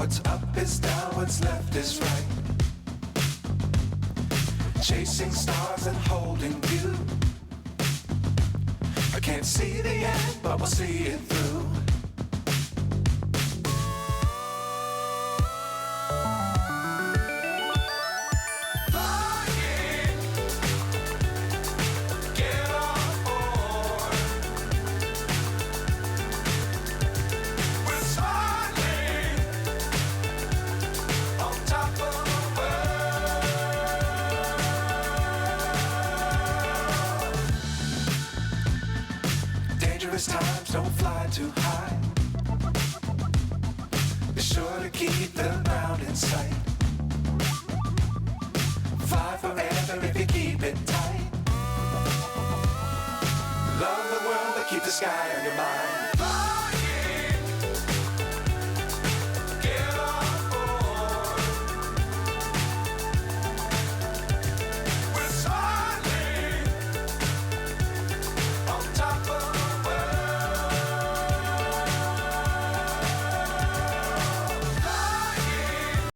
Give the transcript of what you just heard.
What's up is down, what's left is right. Chasing stars and holding you. I can't see the end, but we'll see it through. Times don't fly too high. Be sure to keep the ground in sight. Fly forever if you keep it tight. Love the world but keep the sky on your mind.